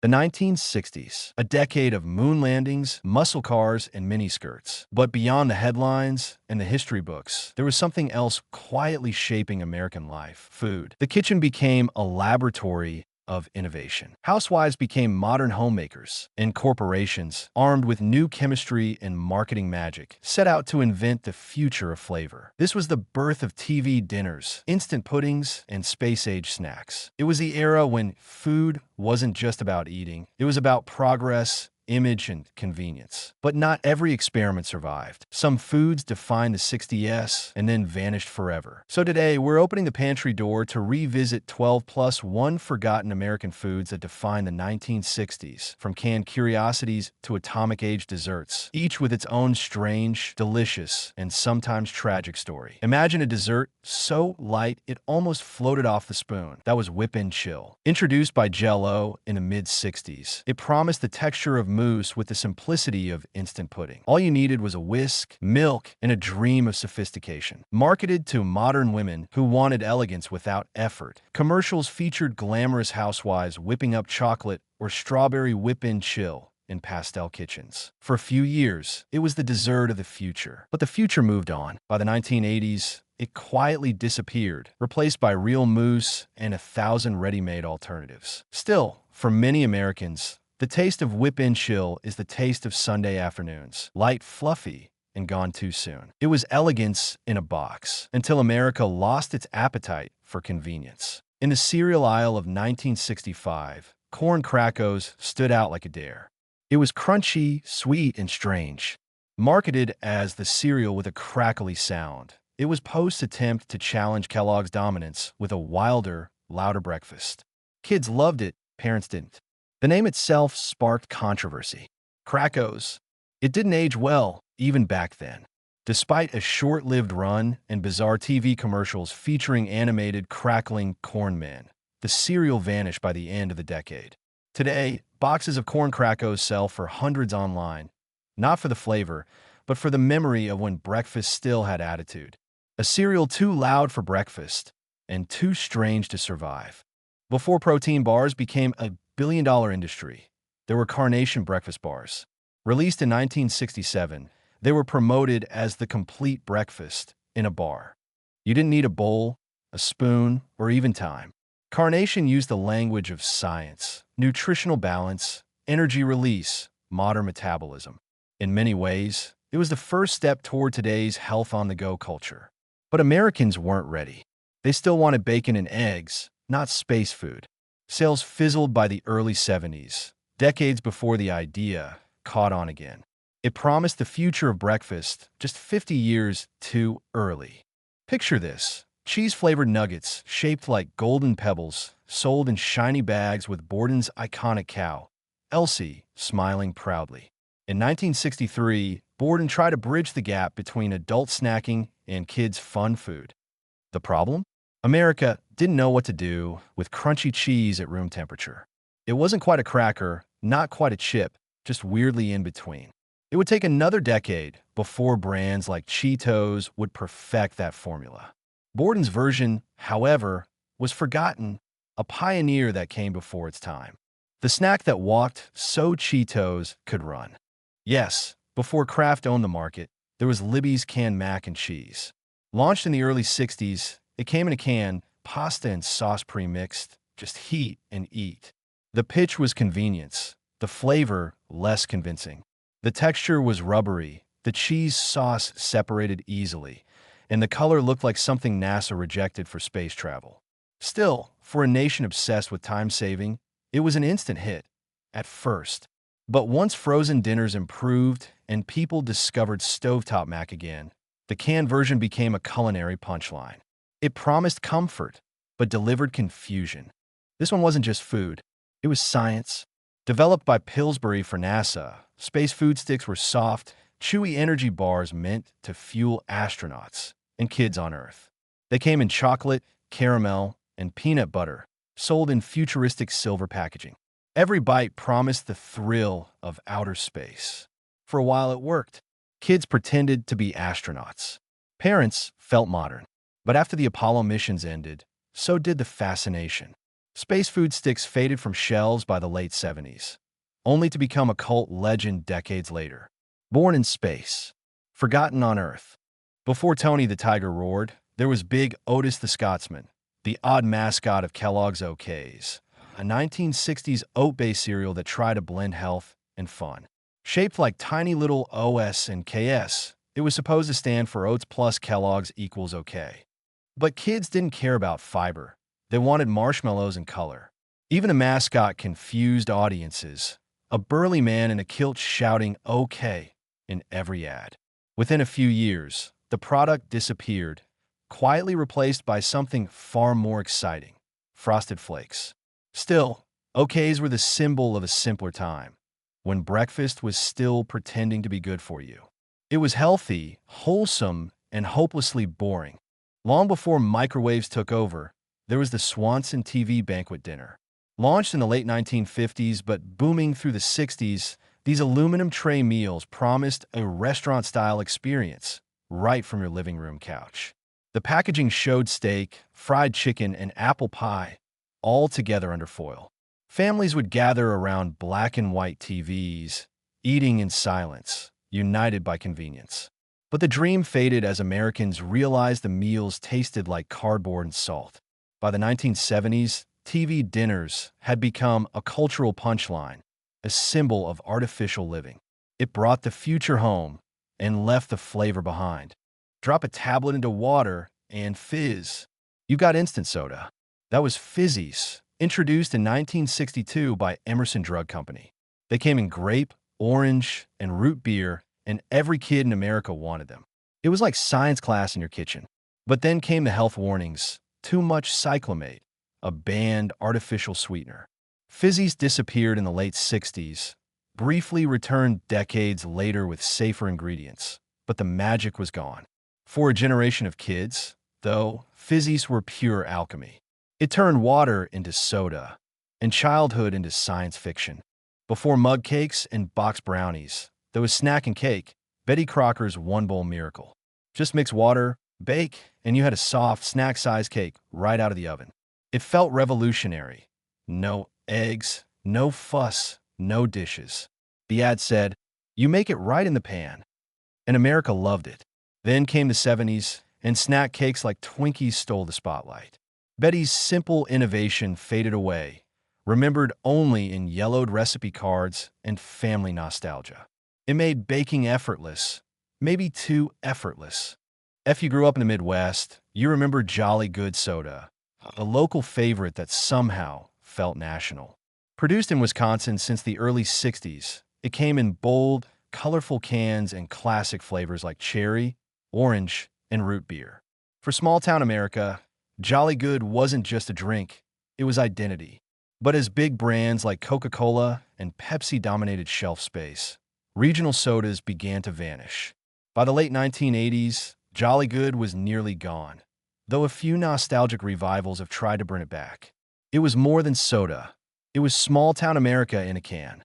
The 1960s, a decade of moon landings, muscle cars, and miniskirts. But beyond the headlines and the history books, there was something else quietly shaping American life: food. The kitchen became a laboratory of innovation. Housewives became modern homemakers, and corporations, armed with new chemistry and marketing magic, set out to invent the future of flavor. This was the birth of TV dinners, instant puddings, and space-age snacks. It was the era when food wasn't just about eating, it was about progress, image, and convenience. But not every experiment survived. Some foods defined the 60s and then vanished forever. So today, we're opening the pantry door to revisit 12 plus one forgotten American foods that defined the 1960s, from canned curiosities to atomic-age desserts, each with its own strange, delicious, and sometimes tragic story. Imagine a dessert so light it almost floated off the spoon. That was Whip and Chill. Introduced by Jell-O in the mid-60s, it promised the texture of mousse with the simplicity of instant pudding. All you needed was a whisk, milk, and a dream of sophistication. Marketed to modern women who wanted elegance without effort, commercials featured glamorous housewives whipping up chocolate or strawberry Whip and Chill in pastel kitchens. For a few years, it was the dessert of the future. But the future moved on. By the 1980s, it quietly disappeared, replaced by real mousse and 1,000 ready-made alternatives. Still, for many Americans, the taste of Whip and Chill is the taste of Sunday afternoons, light, fluffy, and gone too soon. It was elegance in a box, until America lost its appetite for convenience. In the cereal aisle of 1965, Corn Crackos stood out like a dare. It was crunchy, sweet, and strange. Marketed as the cereal with a crackly sound, it was Post's attempt to challenge Kellogg's dominance with a wilder, louder breakfast. Kids loved it, parents didn't. The name itself sparked controversy. Crackos. It didn't age well, even back then. Despite a short-lived run and bizarre TV commercials featuring animated, crackling corn men, the cereal vanished by the end of the decade. Today, boxes of Corn Crackos sell for hundreds online, not for the flavor, but for the memory of when breakfast still had attitude. A cereal too loud for breakfast and too strange to survive. Before protein bars became a billion-dollar industry, there were Carnation breakfast bars. Released in 1967, they were promoted as the complete breakfast in a bar. You didn't need a bowl, a spoon, or even time. Carnation used the language of science, nutritional balance, energy release, modern metabolism. In many ways, it was the first step toward today's health-on-the-go culture. But Americans weren't ready. They still wanted bacon and eggs, not space food. Sales fizzled by the early 70s, decades before the idea caught on again. It promised the future of breakfast just 50 years too early. Picture this: cheese-flavored nuggets shaped like golden pebbles, sold in shiny bags with Borden's iconic cow, Elsie, smiling proudly. In 1963, Borden tried to bridge the gap between adult snacking and kids' fun food. The problem? America didn't know what to do with crunchy cheese at room temperature. It wasn't quite a cracker, not quite a chip, just weirdly in between. It would take another decade before brands like Cheetos would perfect that formula. Borden's version, however, was forgotten, a pioneer that came before its time. The snack that walked so Cheetos could run. Yes, before Kraft owned the market, there was Libby's canned mac and cheese. Launched in the early 60s, it came in a can, pasta and sauce pre-mixed, just heat and eat. The pitch was convenience, the flavor less convincing. The texture was rubbery, the cheese sauce separated easily, and the color looked like something NASA rejected for space travel. Still, for a nation obsessed with time-saving, it was an instant hit, at first. But once frozen dinners improved and people discovered stovetop mac again, the canned version became a culinary punchline. It promised comfort, but delivered confusion. This one wasn't just food. It was science. Developed by Pillsbury for NASA, space food sticks were soft, chewy energy bars meant to fuel astronauts and kids on Earth. They came in chocolate, caramel, and peanut butter, sold in futuristic silver packaging. Every bite promised the thrill of outer space. For a while it worked. Kids pretended to be astronauts. Parents felt modern. But after the Apollo missions ended, so did the fascination. Space food sticks faded from shelves by the late 70s, only to become a cult legend decades later. Born in space, forgotten on Earth. Before Tony the Tiger roared, there was Big Otis the Scotsman, the odd mascot of Kellogg's OKs, a 1960s oat-based cereal that tried to blend health and fun. Shaped like tiny little OS and KS, it was supposed to stand for Oats plus Kellogg's equals OK. But kids didn't care about fiber. They wanted marshmallows and color. Even a mascot confused audiences, a burly man in a kilt shouting OK in every ad. Within a few years, the product disappeared, quietly replaced by something far more exciting: Frosted Flakes. Still, OKs were the symbol of a simpler time, when breakfast was still pretending to be good for you. It was healthy, wholesome, and hopelessly boring. Long before microwaves took over, there was the Swanson TV banquet dinner. Launched in the late 1950s but booming through the 60s, these aluminum tray meals promised a restaurant-style experience right from your living room couch. The packaging showed steak, fried chicken, and apple pie, all together under foil. Families would gather around black and white TVs, eating in silence, united by convenience. But the dream faded as Americans realized the meals tasted like cardboard and salt. By the 1970s, TV dinners had become a cultural punchline, a symbol of artificial living. It brought the future home and left the flavor behind. Drop a tablet into water and fizz. You got instant soda. That was Fizzies, introduced in 1962 by Emerson Drug Company. They came in grape, orange, and root beer, and every kid in America wanted them. It was like science class in your kitchen. But then came the health warnings: too much cyclamate, a banned artificial sweetener. Fizzies disappeared in the late 60s, briefly returned decades later with safer ingredients, but the magic was gone. For a generation of kids, though, Fizzies were pure alchemy. It turned water into soda, and childhood into science fiction. Before mug cakes and box brownies, there was snack and cake, Betty Crocker's one-bowl miracle. Just mix water, bake, and you had a soft, snack-sized cake right out of the oven. It felt revolutionary. No eggs, no fuss, no dishes. The ad said, "You make it right in the pan." And America loved it. Then came the 70s, and snack cakes like Twinkies stole the spotlight. Betty's simple innovation faded away, remembered only in yellowed recipe cards and family nostalgia. It made baking effortless, maybe too effortless. If you grew up in the Midwest, you remember Jolly Good soda, a local favorite that somehow felt national. Produced in Wisconsin since the early 60s, it came in bold, colorful cans and classic flavors like cherry, orange, and root beer. For small-town America, Jolly Good wasn't just a drink, it was identity. But as big brands like Coca-Cola and Pepsi dominated shelf space, regional sodas began to vanish. By the late 1980s, Jolly Good was nearly gone, though a few nostalgic revivals have tried to bring it back. It was more than soda. It was small-town America in a can.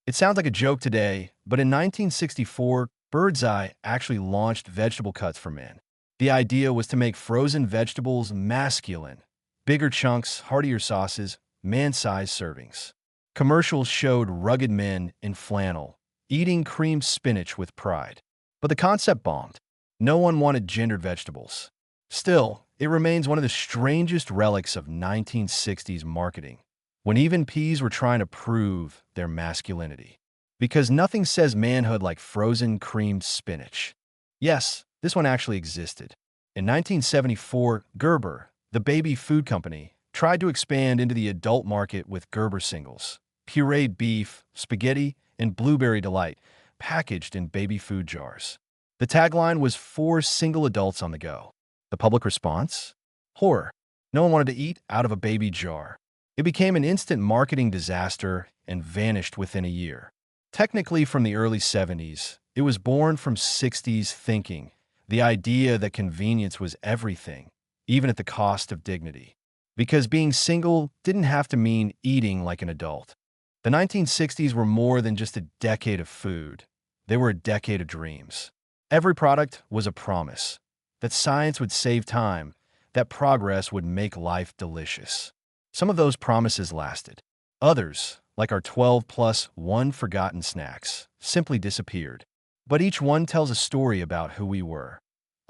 It sounds like a joke today, but in 1964, Birdseye actually launched vegetable cuts for men. The idea was to make frozen vegetables masculine: bigger chunks, heartier sauces, man-sized servings. Commercials showed rugged men in flannel, eating creamed spinach with pride. But the concept bombed. No one wanted gendered vegetables. Still, it remains one of the strangest relics of 1960s marketing, when even peas were trying to prove their masculinity. Because nothing says manhood like frozen creamed spinach. Yes, this one actually existed. In 1974, Gerber, the baby food company, tried to expand into the adult market with Gerber singles, pureed beef, spaghetti, and blueberry delight, packaged in baby food jars. The tagline was "for single adults on the go." The public response? Horror. No one wanted to eat out of a baby jar. It became an instant marketing disaster and vanished within a year. Technically from the early 70s, it was born from 60s thinking, the idea that convenience was everything, even at the cost of dignity. Because being single didn't have to mean eating like an adult. The 1960s were more than just a decade of food. They were a decade of dreams. Every product was a promise that science would save time, that progress would make life delicious. Some of those promises lasted. Others, like our 12 plus one forgotten snacks, simply disappeared. But each one tells a story about who we were.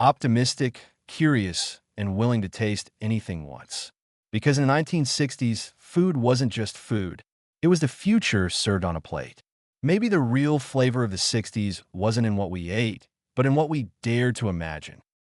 Optimistic, curious, and willing to taste anything once. Because in the 1960s, food wasn't just food. It was the future served on a plate. Maybe the real flavor of the 60s wasn't in what we ate, but in what we dared to imagine.